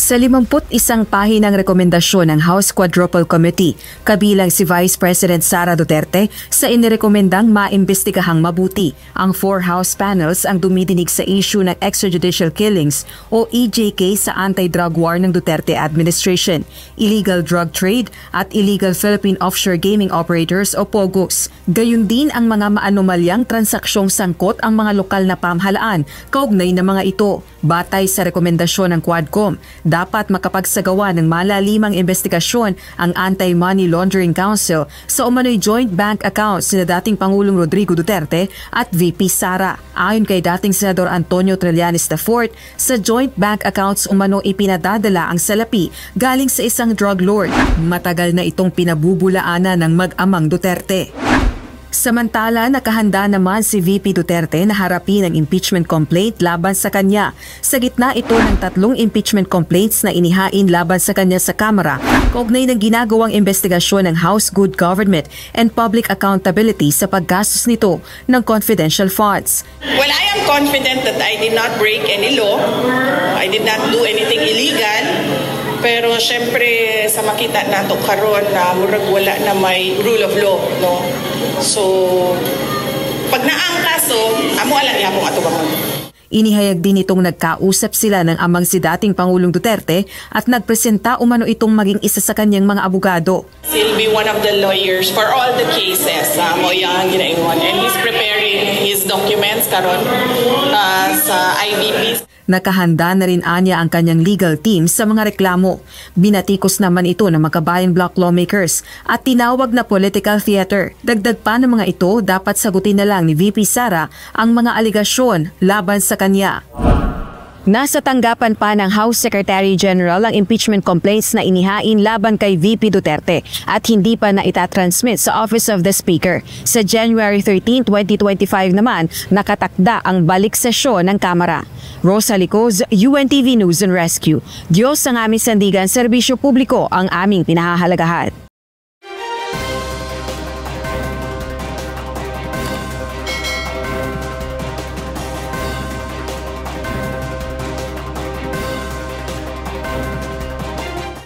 Sa 51 pahinang rekomendasyon ng House Quadruple Committee, kabilang si Vice President Sara Duterte sa inirekomendang maimbestigahang mabuti ang 4 House panels ang dumidinig sa issue ng extrajudicial killings o EJK sa anti-drug war ng Duterte administration, illegal drug trade at illegal Philippine offshore gaming operators o POGOs. Gayun din ang mga maanomalyang transaksyong sangkot ang mga lokal na pamahalaan kaugnay ng mga ito. Batay sa rekomendasyon ng Quadcom, dapat makapagsagawa ng malalimang investigasyon ang Anti-Money Laundering Council sa umano'y joint bank accounts ni dating Pangulong Rodrigo Duterte at VP Sara. Ayon kay dating Senador Antonio Trillanes IV, sa joint bank accounts umano ipinadadala ang salapi galing sa isang drug lord. Matagal na itong pinabubulaanan ng mag-amang Duterte. Samantala, nakahanda naman si VP Duterte na harapin ang impeachment complaint laban sa kanya. Sa gitna ito ng 3 impeachment complaints na inihain laban sa kanya sa Kamara, kaugnay ng ginagawang investigasyon ng House Good Government and Public Accountability sa paggastos nito ng confidential funds. Well, I am confident that I did not break any law. I did not do anything illegal. Pero syempre sa makita nato karon na murag wala na may rule of law, no? So pag naang kaso, amo alang yapong atubangon. Inihayag din itong nagkausap sila ng amang si dating Pangulong Duterte at nagpresenta umano itong maging isa sa kanyang mga abogado. He'll be one of the lawyers for all the cases mo yang ginaingon, and he's preparing his documents karon sa IVP. Nakahanda na rin anya ang kanyang legal team sa mga reklamo. Binatikos naman ito ng Makabayan Bloc lawmakers at tinawag na political theater. Dagdag pa ng mga ito, dapat sagutin na lang ni VP Sara ang mga aligasyon laban sa kanya. Nasa tanggapan pa ng House Secretary General ang impeachment complaints na inihain laban kay VP Duterte at hindi pa na itatransmit sa Office of the Speaker. Sa January 13, 2025 naman, nakatakda ang balik sesyon ng Kamara. Rosa Licoz, UNTV News and Rescue. Diyos ang aming sandigan, serbisyo publiko ang aming pinahahalagahan.